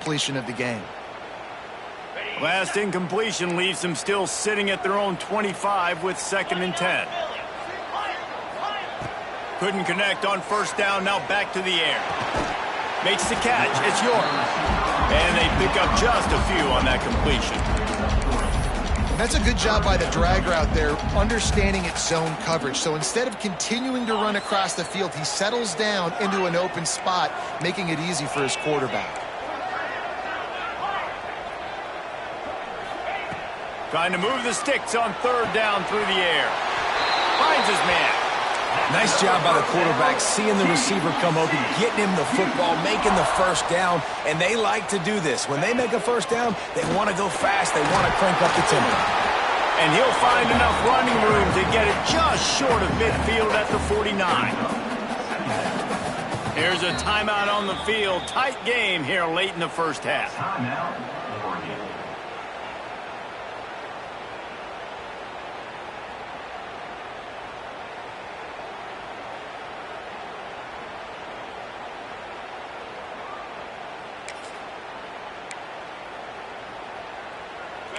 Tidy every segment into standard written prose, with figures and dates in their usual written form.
completion of the game. Last incompletion leaves them still sitting at their own 25 with 2nd and 10. Couldn't connect on 1st down, now back to the air. Makes the catch, it's York. And they pick up just a few on that completion. That's a good job by the drag route there, understanding its zone coverage. So instead of continuing to run across the field, he settles down into an open spot, making it easy for his quarterback. Trying to move the sticks on 3rd down through the air. Finds his man. Nice job by the quarterback, seeing the receiver come open, getting him the football, making the 1st down, and they like to do this. When they make a 1st down, they want to go fast, they want to crank up the tempo. And he'll find enough running room to get it just short of midfield at the 49. Here's a timeout on the field. Tight game here late in the 1st half.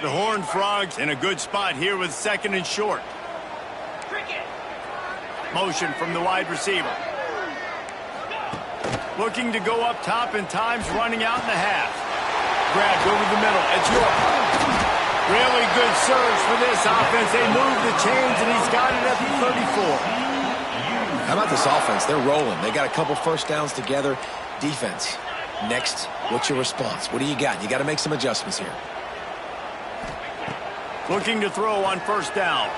The Horned Frogs in a good spot here with 2nd and short. Motion from the wide receiver. Looking to go up top and time's running out in the half. Grabbed over the middle. It's York. Really good surge for this offense. They move the chains and he's got it at the 34. How about this offense? They're rolling. They got a couple 1st downs together. Defense. Next, what's your response? What do you got? You got to make some adjustments here. Looking to throw on 1st down.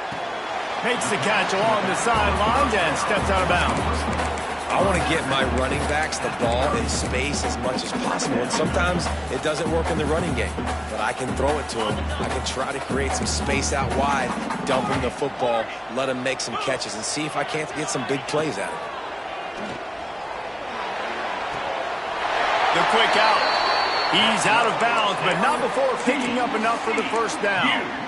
Makes the catch along the sidelines and steps out of bounds. I want to get my running backs the ball in space as much as possible. And sometimes it doesn't work in the running game. But I can throw it to him. I can try to create some space out wide, dump him the football, let him make some catches, and see if I can't get some big plays out of it. The quick out. He's out of bounds, but not before picking up enough for the 1st down.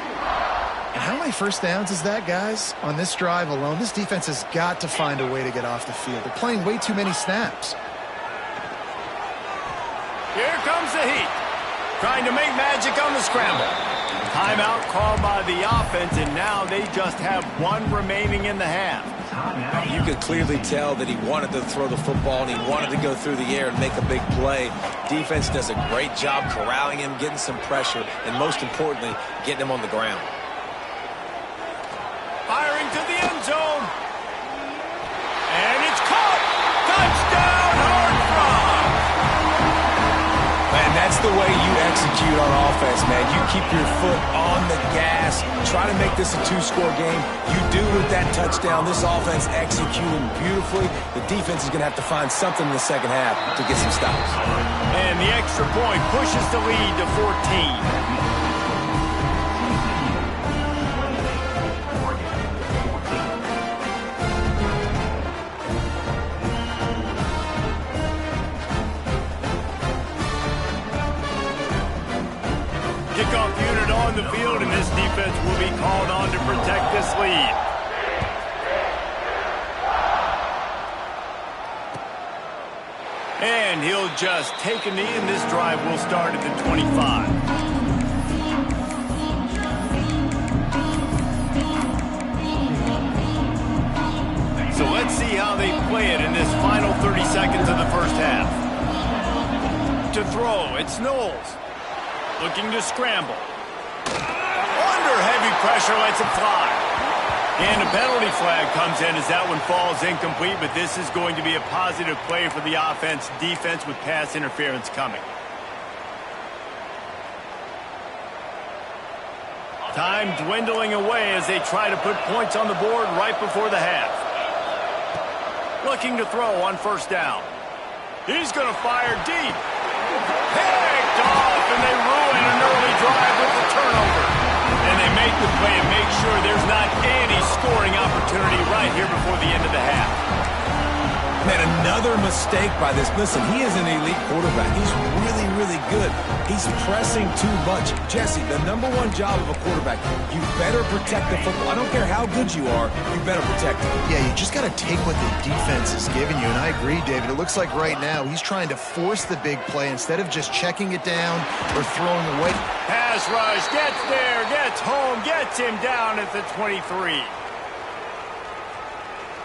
And how many 1st downs is that, guys? On this drive alone, this defense has got to find a way to get off the field. They're playing way too many snaps. Here comes the heat. Trying to make magic on the scramble. Timeout called by the offense, and now they just have 1 remaining in the half. You could clearly tell that he wanted to throw the football and he wanted to go through the air and make a big play. Defense does a great job corralling him, getting some pressure, and most importantly, getting him on the ground. Firing to the end zone. And it's caught. Touchdown, Horned Frogs. Man, that's the way you execute on offense, man. You keep your foot on the gas. Try to make this a 2-score game. You do with that touchdown. This offense executing beautifully. The defense is going to have to find something in the 2nd half to get some stops. And the extra point pushes the lead to 14. Kickoff unit on the field, and this defense will be called on to protect this lead. And he'll just take a knee, and this drive will start at the 25. So let's see how they play it in this final 30 seconds of the 1st half. To throw, it's Knowles. Looking to scramble. Under heavy pressure, lets it fly. And a penalty flag comes in as that one falls incomplete, but this is going to be a positive play for the offense. Defense with pass interference coming. Time dwindling away as they try to put points on the board right before the half. Looking to throw on 1st down. He's going to fire deep. Picked off, and they ruin an early drive with the turnover. And they make the play and make sure there's not any scoring opportunity right here before the end of the half. Man, Another mistake by this. Listen, he is an elite quarterback. He's really, really good. He's pressing too much. Jesse, the number one job of a quarterback, you better protect the football. I don't care how good you are, you better protect it. Yeah, you just got to take what the defense is giving you, and I agree, David. It looks like right now he's trying to force the big play instead of just checking it down or throwing away. Pass rush, gets there, gets home, gets him down at the 23.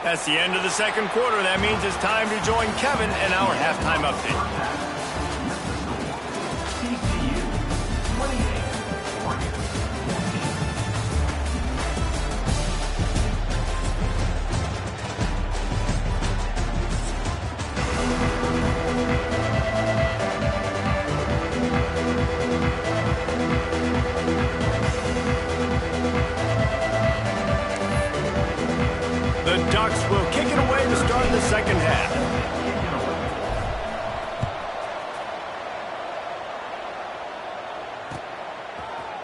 That's the end of the second quarter. That means it's time to join Kevin in our halftime update. The Ducks will kick it away to start the second half.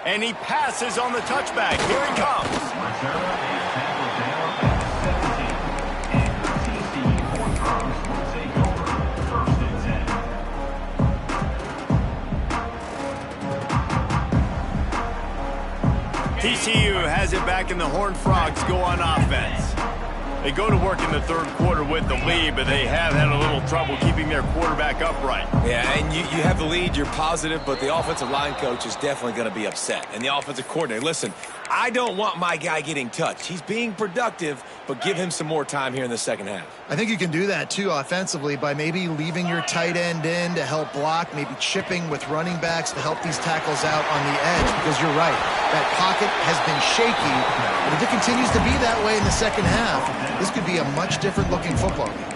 And he passes on the touchback. Here he comes. TCU has it back, and the Horned Frogs go on offense. They go to work in the third quarter with the lead, but they have had a little trouble keeping their quarterback upright. Yeah, and you have the lead, you're positive, but the offensive line coach is definitely going to be upset. And the offensive coordinator, listen, I don't want my guy getting touched. He's being productive, but give him some more time here in the second half. I think you can do that, too, offensively, by maybe leaving your tight end in to help block, maybe chipping with running backs to help these tackles out on the edge, because you're right. That pocket has been shaky, and if it continues to be that way in the second half, this could be a much different-looking football game.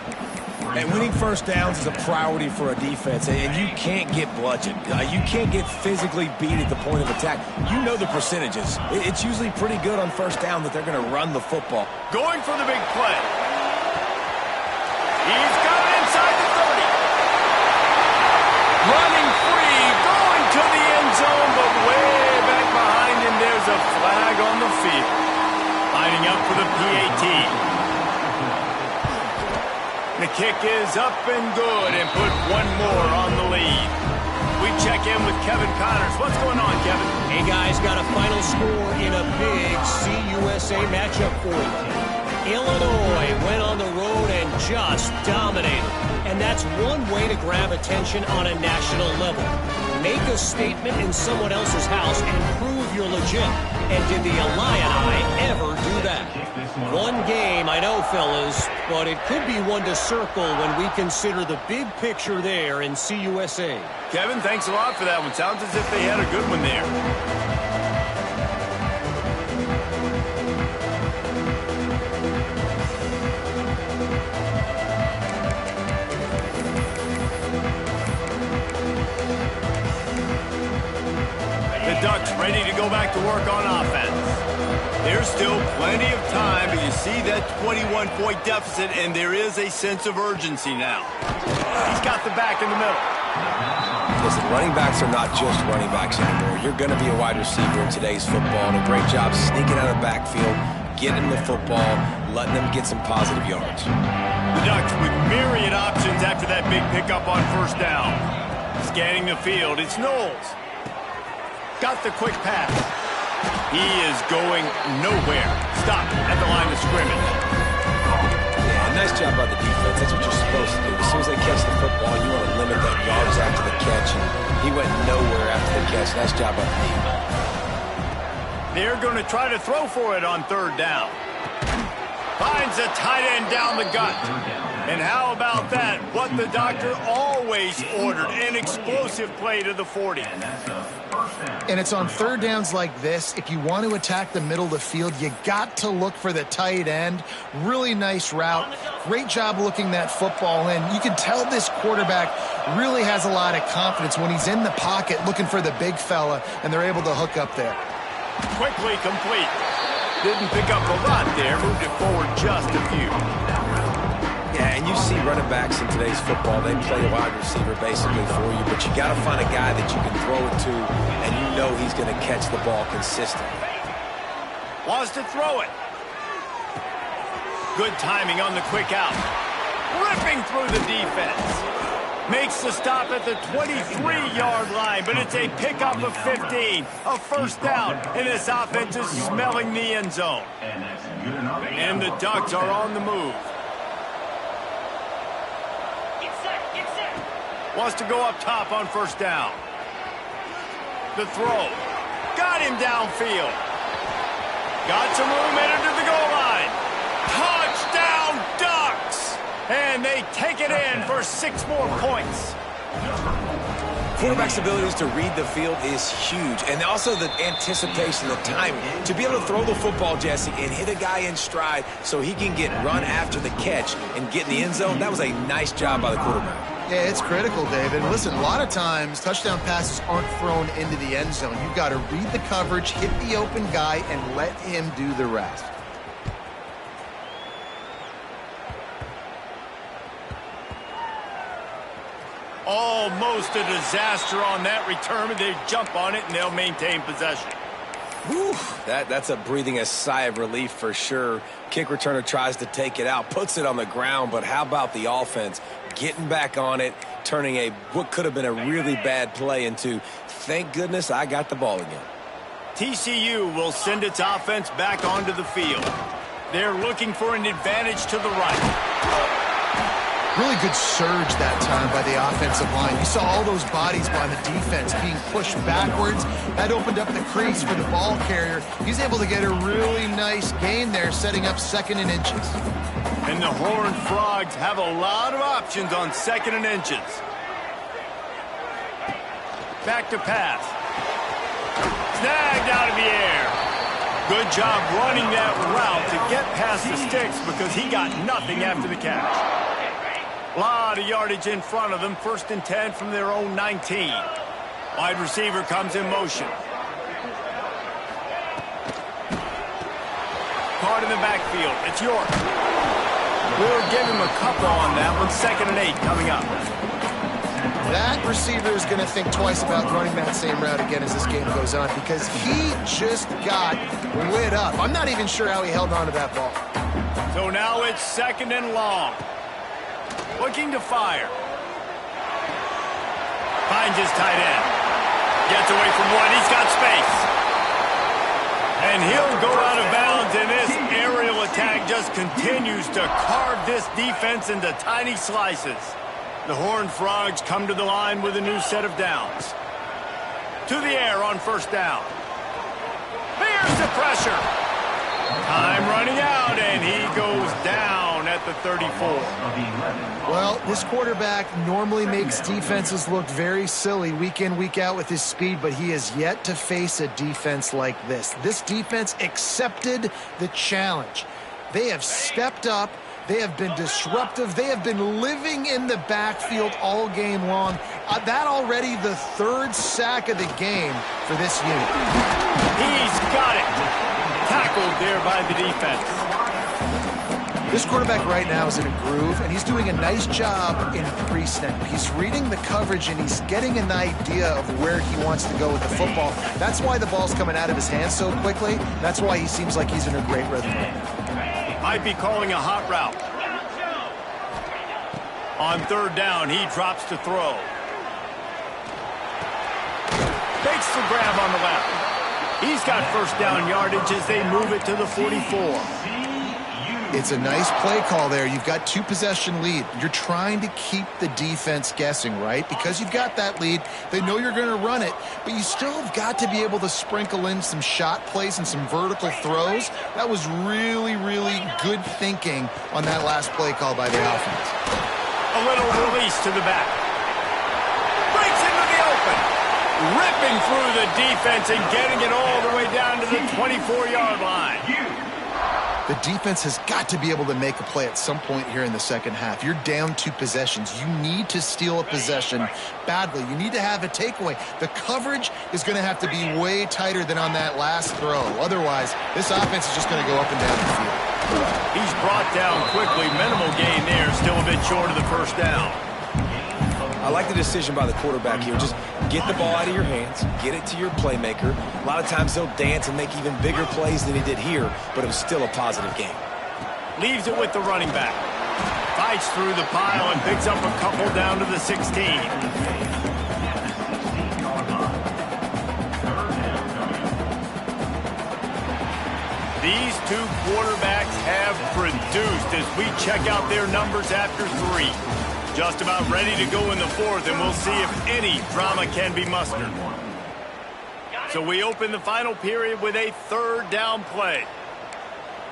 And winning first downs is a priority for a defense, and you can't get bludgeoned. You can't get physically beat at the point of attack. You know the percentages. It's usually pretty good on first down that they're going to run the football. Going for the big play. He's got it inside the 30. Running free, going to the end zone, but way back behind him, there's a flag on the field. Lining up for the PAT. The kick is up and good, and put one more on the lead. We check in with Kevin Connors. What's going on, Kevin? Hey, guys, got a final score in a big CUSA matchup for you. Illinois went on the road and just dominated. And that's one way to grab attention on a national level. Make a statement in someone else's house and prove you're legit. And did the Illini ever do that? One game, I know, fellas, but it could be one to circle when we consider the big picture there in CUSA. Kevin, thanks a lot for that one. Sounds as if they had a good one there. The Ducks ready to go back to work on offense. There's still plenty of time, but you see that 21-point deficit, and there is a sense of urgency now. He's got the back in the middle. Listen, running backs are not just running backs anymore. You're going to be a wide receiver in today's football, and a great job sneaking out of the backfield, getting the football, letting them get some positive yards. The Ducks with myriad options after that big pickup on first down. Scanning the field, it's Knowles. Got the quick pass. He is going nowhere. Stop at the line of scrimmage. Yeah, nice job by the defense. That's what you're supposed to do. As soon as they catch the football, you want to limit that yards after the catch, and he went nowhere after the catch. Nice job by the defense. They're going to try to throw for it on third down. Finds a tight end down the gut. And how about that? What the doctor always ordered, an explosive play to the 40. And it's on third downs like this. If you want to attack the middle of the field, you got to look for the tight end. Really nice route. Great job looking that football in. You can tell this quarterback really has a lot of confidence when he's in the pocket looking for the big fella, and they're able to hook up there. Quickly complete. Didn't pick up a lot there. Moved it forward just a few. Yeah, and you see running backs in today's football, they play a wide receiver basically for you, but you got to find a guy that you can throw it to, and you know he's going to catch the ball consistently. Wants to throw it. Good timing on the quick out. ripping through the defense. Makes the stop at the 23-yard line, but it's a pickup of 15. A first down, and this offense is smelling the end zone. And the Ducks are on the move. Wants to go up top on first down. The throw. Got him downfield. Got some room headed to the goal line. Touchdown, Ducks! And they take it in for 6 more points. Quarterback's abilities to read the field is huge. And also the anticipation, the timing. To be able to throw the football, Jesse, and hit a guy in stride so he can get run after the catch and get in the end zone, that was a nice job by the quarterback. Yeah, it's critical, David. Listen, a lot of times touchdown passes aren't thrown into the end zone. You've got to read the coverage, hit the open guy, and let him do the rest. Almost a disaster on that return, but they jump on it and they'll maintain possession. Whew, that's a breathing a sigh of relief for sure. Kick returner tries to take it out, puts it on the ground, but how about the offense getting back on it, turning what could have been a really bad play into, thank goodness I got the ball again. TCU will send its offense back onto the field. They're looking for an advantage to the right. Really good surge that time by the offensive line. You saw all those bodies by the defense being pushed backwards. That opened up the crease for the ball carrier. He's able to get a really nice gain there, setting up 2nd and inches. And the Horned Frogs have a lot of options on 2nd and inches. Back to pass. Snagged out of the air. Good job running that route to get past the sticks because he got nothing after the catch. A lot of yardage in front of them. 1st and 10 from their own 19. Wide receiver comes in motion. Caught in the backfield. It's York. We'll give him a couple on that one. 2nd and 8 coming up. That receiver is going to think twice about running that same route again as this game goes on because he just got lit up. I'm not even sure how he held on to that ball. So now it's 2nd and long. Looking to fire. Finds his tight end. Gets away from one. He's got space. And he'll go out of bounds, and this aerial attack just continues to carve this defense into tiny slices. The Horned Frogs come to the line with a new set of downs. To the air on first down. Here's the pressure. Time running out, and he goes down at the 34. Well, this quarterback normally makes defenses look very silly week in, week out with his speed, but he has yet to face a defense like this. This defense accepted the challenge. They have stepped up. They have been disruptive. They have been living in the backfield all game long. That already the 3rd sack of the game for this unit. He's got it. Tackled there by the defense. This quarterback right now is in a groove, and he's doing a nice job in pre-snap. He's reading the coverage, and he's getting an idea of where he wants to go with the football. That's why the ball's coming out of his hands so quickly. That's why he seems like he's in a great rhythm. Might be calling a hot route. On 3rd down, he drops to throw. Takes the grab on the left. He's got first down yardage as they move it to the 44. It's a nice play call there. You've got 2-possession lead. You're trying to keep the defense guessing, right? Because you've got that lead, they know you're going to run it, but you still have got to be able to sprinkle in some shot plays and some vertical throws. That was really, really good thinking on that last play call by the offense. A little release to the back. Breaks into the open. Ripping through the defense and getting it all the way down to the 24-yard line. The defense has got to be able to make a play at some point here in the second half. You're down 2 possessions. You need to steal a possession badly. You need to have a takeaway. The coverage is going to have to be way tighter than on that last throw. Otherwise, this offense is just going to go up and down the field. He's brought down quickly. Minimal gain there. Still a bit short of the first down. I like the decision by the quarterback here. Just get the ball out of your hands, get it to your playmaker. A lot of times he'll dance and make even bigger plays than he did here, but it was still a positive game. Leaves it with the running back. Fights through the pile and picks up a couple down to the 16. These two quarterbacks have produced as we check out their numbers after 3. Just about ready to go in the 4th, and we'll see if any drama can be mustered. So we open the final period with a 3rd down play.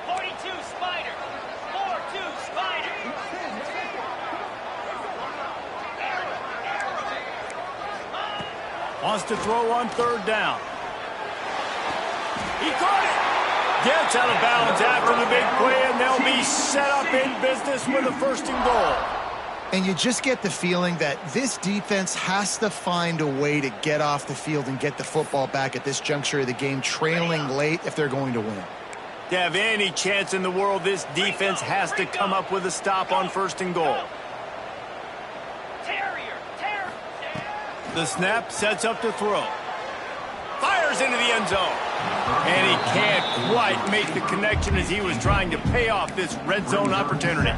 42 Spider. 4-2 Spider. Wants to throw on 3rd down. He caught it. Gets out of bounds after the big play, and they'll be set up in business with a 1st and goal. And you just get the feeling that this defense has to find a way to get off the field and get the football back at this juncture of the game, trailing late if they're going to win. To have any chance in the world, this defense has to come up with a stop on 1st and goal. The snap sets up to throw. Fires into the end zone. And he can't quite make the connection as he was trying to pay off this red zone opportunity.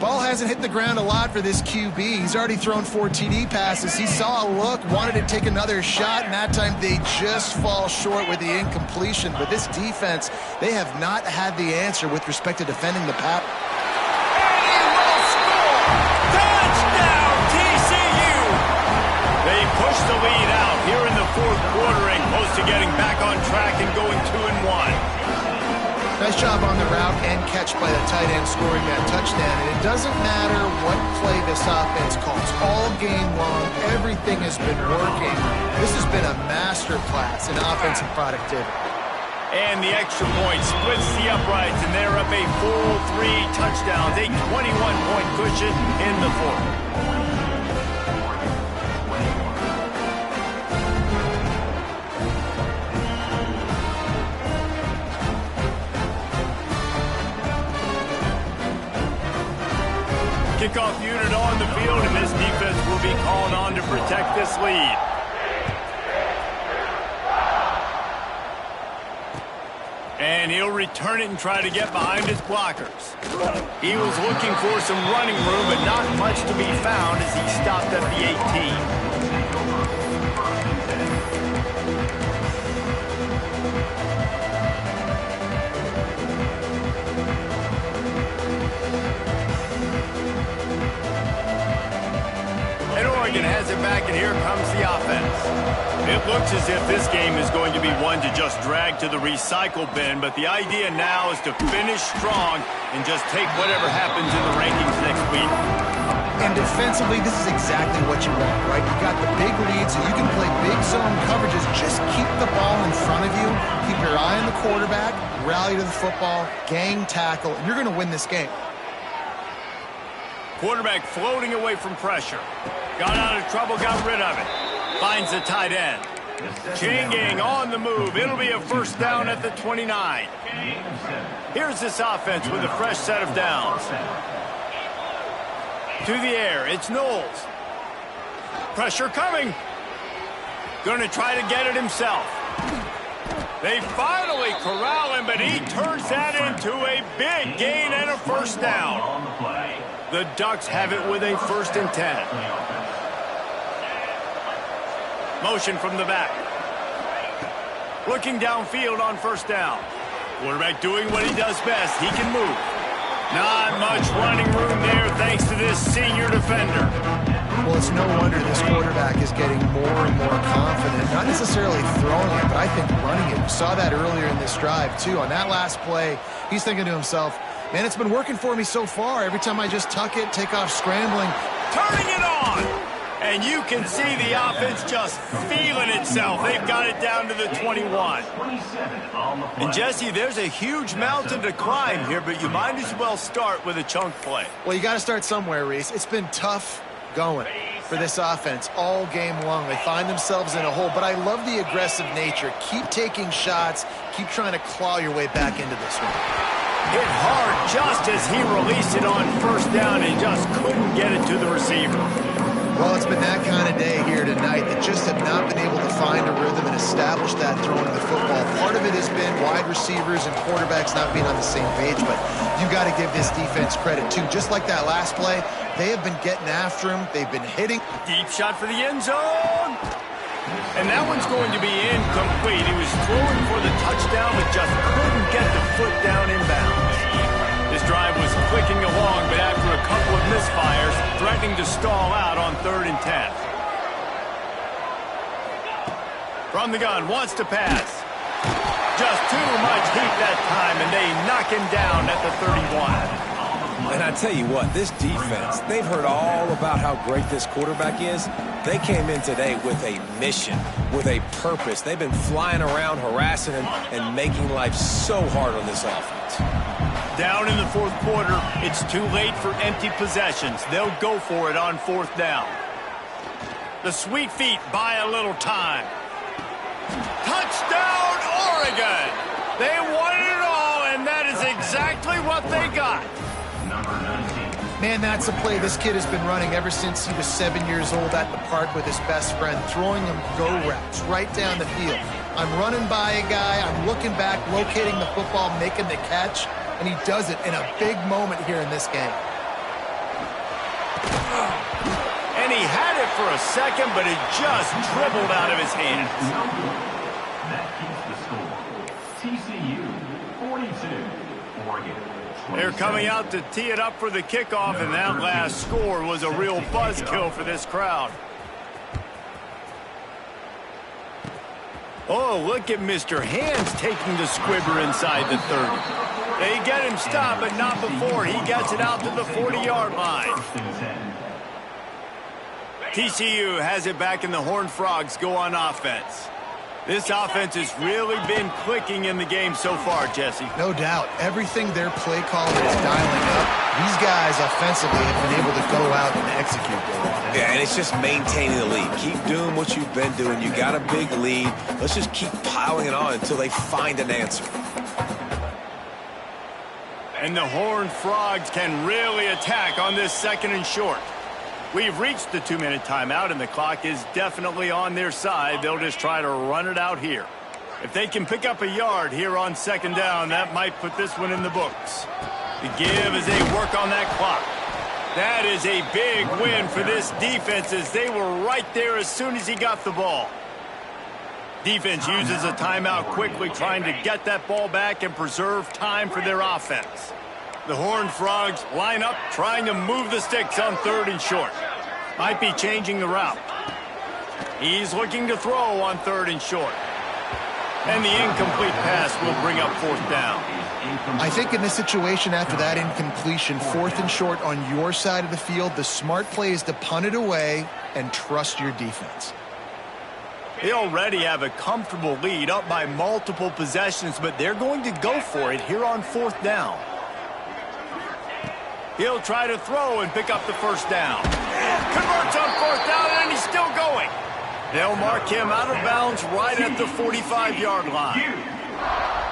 Ball hasn't hit the ground a lot for this QB. He's already thrown 4 TD passes. He saw a look, wanted to take another shot, and that time they just fall short with the incompletion. But this defense, they have not had the answer with respect to defending the pass. And he will score! Touchdown, TCU! They push the lead out here in the 4th quarter and close to getting back on track and going 2-1. Nice job on the route and catch by the tight end scoring that touchdown. And it doesn't matter what play this offense calls. All game long, everything has been working. This has been a masterclass in offensive productivity. And the extra point splits the uprights, and they're up a full 3 touchdowns, a 21-point cushion in the 4th. Kickoff unit on the field, and this defense will be called on to protect this lead. And he'll return it and try to get behind his blockers. He was looking for some running room, but not much to be found as he stopped at the 18. Oregon has it back, and here comes the offense. It looks as if this game is going to be one to just drag to the recycle bin, but the idea now is to finish strong and just take whatever happens in the rankings next week. And defensively, this is exactly what you want, right? You got the big lead, so you can play big zone coverages. Just keep the ball in front of you. Keep your eye on the quarterback, rally to the football, gang tackle, and you're going to win this game. Quarterback floating away from pressure. Got out of trouble, got rid of it. Finds the tight end. Chain gang on the move. It'll be a 1st down at the 29. Here's this offense with a fresh set of downs. To the air, it's Knowles. Pressure coming. Gonna try to get it himself. They finally corral him, but he turns that into a big gain and a 1st down. The Ducks have it with a 1st and 10. Motion from the back. Looking downfield on 1st down. Quarterback doing what he does best. He can move. Not much running room there thanks to this senior defender. Well, it's no wonder this quarterback is getting more and more confident. Not necessarily throwing it, but I think running it. We saw that earlier in this drive, too. On that last play, he's thinking to himself, man, it's been working for me so far. Every time I just tuck it, take off scrambling. Turning it on! And you can see the offense just feeling itself. They've got it down to the 21. And, Jesse, there's a huge mountain to climb here, but you might as well start with a chunk play. Well, you got to start somewhere, Reese. It's been tough going for this offense all game long. They find themselves in a hole, but I love the aggressive nature. Keep taking shots. Keep trying to claw your way back into this one. Hit hard just as he released it on 1st down and just couldn't get it to the receiver. Well, it's been that kind of day here tonight. They just have not been able to find a rhythm and establish that throwing the football. Part of of it has been wide receivers and quarterbacks not being on the same page, but you got to give this defense credit, too. Just like that last play, they have been getting after him. They've been hitting. Deep shot for the end zone. And that one's going to be incomplete. He was throwing for the touchdown, but just couldn't get the foot down inbounds. This drive was clicking along, but after a couple of misfires, threatening to stall out on 3rd and 10. From the gun, wants to pass. Just too much heat that time, and they knock him down at the 31. And I tell you what, this defense, they've heard all about how great this quarterback is. They came in today with a mission, with a purpose. They've been flying around, harassing him, and making life so hard on this offense. Down in the 4th quarter, it's too late for empty possessions. They'll go for it on 4th down. The Sweet Feet buy a little time. Touchdown, Oregon! They wanted it all, and that is exactly what they got. Man, that's a play this kid has been running ever since he was 7 years old at the park with his best friend, throwing him go routes right down the field. I'm running by a guy, I'm looking back, locating the football, making the catch, and he does it in a big moment here in this game. And he had it for a second, but it just dribbled out of his hands. That keeps the score. TCU 42, Oregon 27. They're coming out to tee it up for the kickoff, and that last score was a real buzzkill for this crowd. Oh, look at Mr. Hands taking the squibber inside the 30. They get him stopped, but not before he gets it out to the 40-yard line. TCU has it back, and the Horned Frogs go on offense. This offense has really been clicking in the game so far, Jesse. No doubt. Everything their play caller is dialing up, these guys offensively have been able to go out and execute. Yeah, and it's just maintaining the lead. Keep doing what you've been doing. You got a big lead. Let's just keep piling it on until they find an answer. And the Horned Frogs can really attack on this 2nd and short. We've reached the 2-minute timeout, and the clock is definitely on their side. They'll just try to run it out here. If they can pick up a yard here on 2nd down, that might put this one in the books. The give as they work on that clock. That is a big win for this defense, as they were right there as soon as he got the ball. Defense uses a timeout quickly, trying to get that ball back and preserve time for their offense. The Horned Frogs line up, trying to move the sticks on 3rd and short. Might be changing the route. He's looking to throw on 3rd and short. And the incomplete pass will bring up 4th down. I think in this situation, after that incompletion, 4th and short on your side of the field, the smart play is to punt it away and trust your defense. They already have a comfortable lead, up by multiple possessions, but they're going to go for it here on 4th down. He'll try to throw and pick up the 1st down. Converts on 4th down, and he's still going. They'll mark him out of bounds right at the 45-yard line.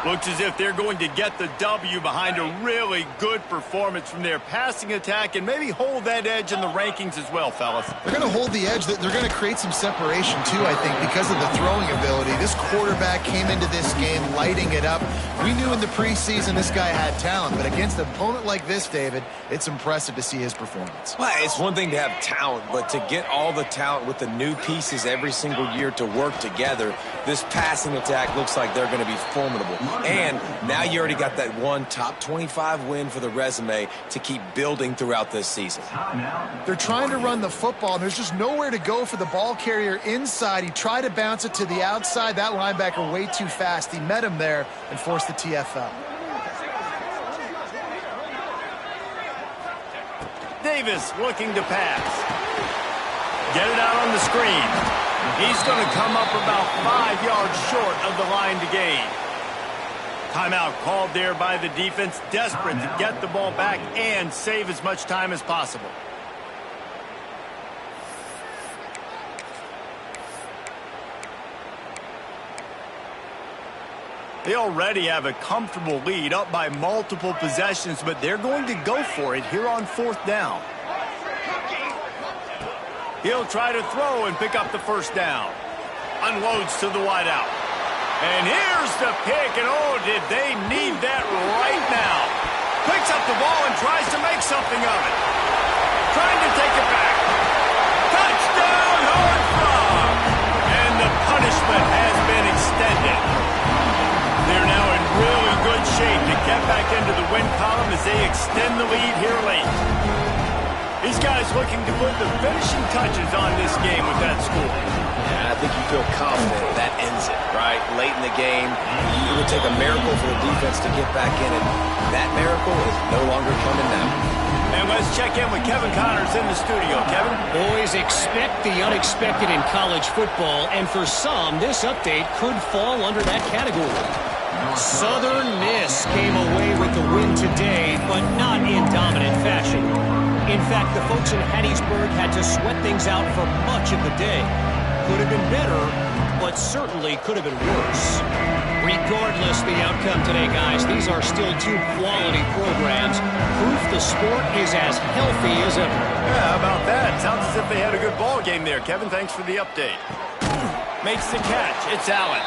Looks as if they're going to get the W behind a really good performance from their passing attack, and maybe hold that edge in the rankings as well, fellas. They're going to hold the edge. They're going to create some separation, too, I think, because of the throwing ability. This quarterback came into this game lighting it up. We knew in the preseason this guy had talent, but against an opponent like this, David, it's impressive to see his performance. Well, it's one thing to have talent, but to get all the talent with the new pieces every single year to work together, this passing attack looks like they're going to be formidable. And now you already got that one top 25 win for the resume to keep building throughout this season. They're trying to run the football, and there's just nowhere to go for the ball carrier inside. He tried to bounce it to the outside. That linebacker way too fast. He met him there and forced the TFL. Davis looking to pass. Get it out on the screen. He's going to come up about 5 yards short of the line to gain. Timeout called there by the defense, desperate to get the ball back and save as much time as possible. They already have a comfortable lead, up by multiple possessions, but they're going to go for it here on 4th down. He'll try to throw and pick up the 1st down. Unloads to the wideout. And here's the pick, and oh, did they need that right now. Picks up the ball and tries to make something of it. Trying to take it back. Touchdown, Horned Frog! And the punishment has been extended. They're now in really good shape to get back into the win column as they extend the lead here late. These guys looking to put the finishing touches on this game with that score. Yeah, I think you feel confident that ends it, right? Late in the game, it would take a miracle for the defense to get back in it. That miracle is no longer coming now. And let's check in with Kevin Connors in the studio. Kevin? Boys, expect the unexpected in college football, and for some, this update could fall under that category. Southern Miss came away with the win today, but not in dominant fashion. In fact, the folks in Hattiesburg had to sweat things out for much of the day. Could have been better, but certainly could have been worse. Regardless the outcome today, guys, these are still two quality programs. Proof the sport is as healthy as ever. Yeah, how about that? Sounds as if they had a good ball game there. Kevin, thanks for the update. Makes the catch. It's Allen.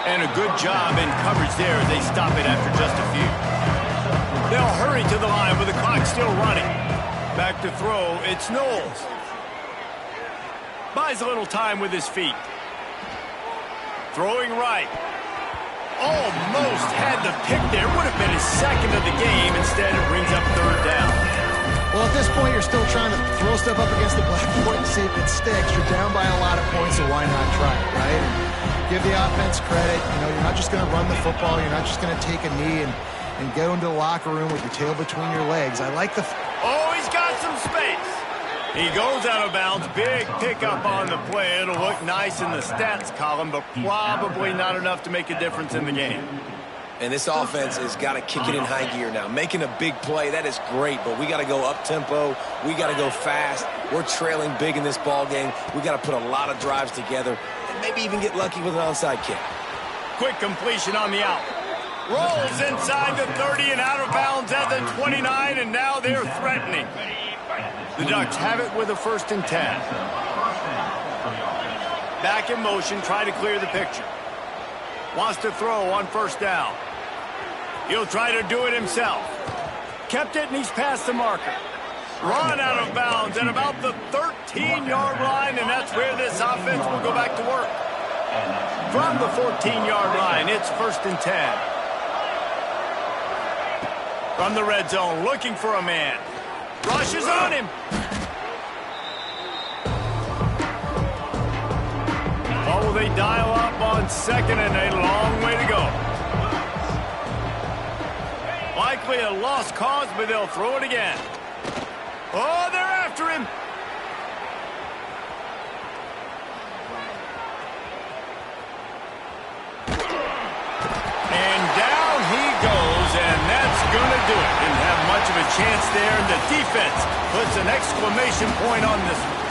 And a good job in coverage there as they stop it after just a few. They'll hurry to the line with the clock still running. Back to throw, it's Knowles. Buys a little time with his feet. Throwing right. Almost had the pick there. Would have been his second of the game. Instead, it brings up third down. Well, at this point, you're still trying to throw stuff up against the blackboard and see if it sticks. You're down by a lot of points, so why not try it, right? And give the offense credit. You know, you're not just going to run the football. You're not just going to take a knee and go into the locker room with your tail between your legs. I like the... Oh, he's got some space. He goes out of bounds. Big pickup on the play. It'll look nice in the stats column, but probably not enough to make a difference in the game. And this offense has got to kick it in high gear now. Making a big play, that is great, but we got to go up-tempo. We got to go fast. We're trailing big in this ball game. We got to put a lot of drives together and maybe even get lucky with an onside kick. Quick completion on the out. Rolls inside the 30 and out of bounds at the 29, and now they're threatening. The Ducks have it with a 1st and 10. Back in motion, try to clear the picture. Wants to throw on 1st down. He'll try to do it himself. Kept it, and he's past the marker. Run out of bounds at about the 13-yard line, and that's where this offense will go back to work. From the 14-yard line, it's 1st and 10. From the red zone, looking for a man. Rushes on him. Oh, they dial up on 2nd and a long way to go. Likely a lost cause, but they'll throw it again. Oh, they're after him. And down he goes, and that's going to do it. Didn't have much of a chance there, and the defense puts an exclamation point on this one.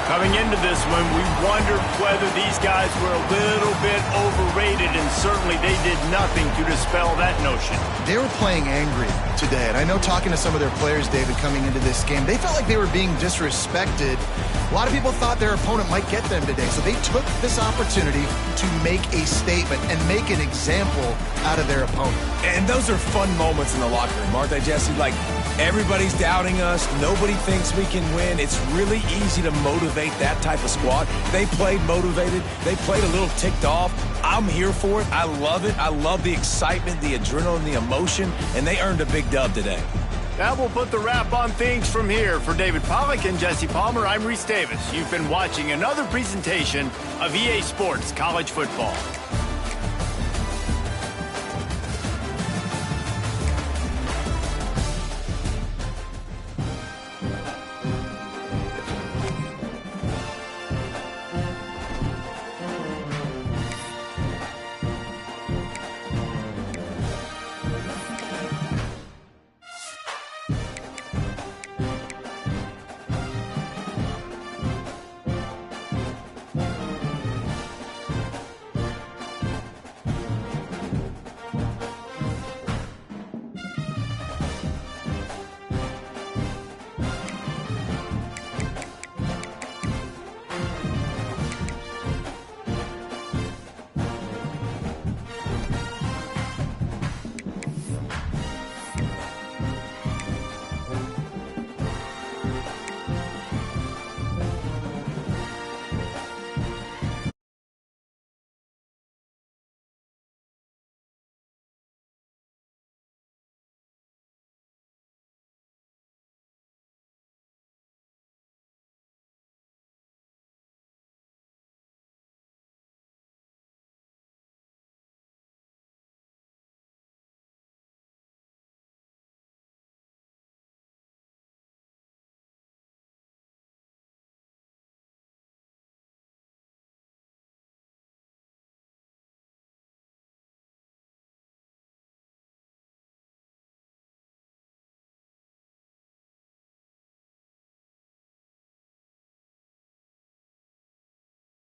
Coming into this one, we wondered whether these guys were a little bit overrated, and certainly they did nothing to dispel that notion. They were playing angry today, and I know talking to some of their players, David, coming into this game, they felt like they were being disrespected. A lot of people thought their opponent might get them today, so they took this opportunity to make a statement and make an example out of their opponent. And those are fun moments in the locker room, aren't they, Jesse? Like, everybody's doubting us. Nobody thinks we can win. It's really easy to motivate that type of squad. They played motivated. They played a little ticked off. I'm here for it. I love it. I love the excitement, the adrenaline, the emotion, and they earned a big dub today. That will put the wrap on things from here. For David Pollack and Jesse Palmer, I'm Reese Davis. You've been watching another presentation of EA Sports College Football.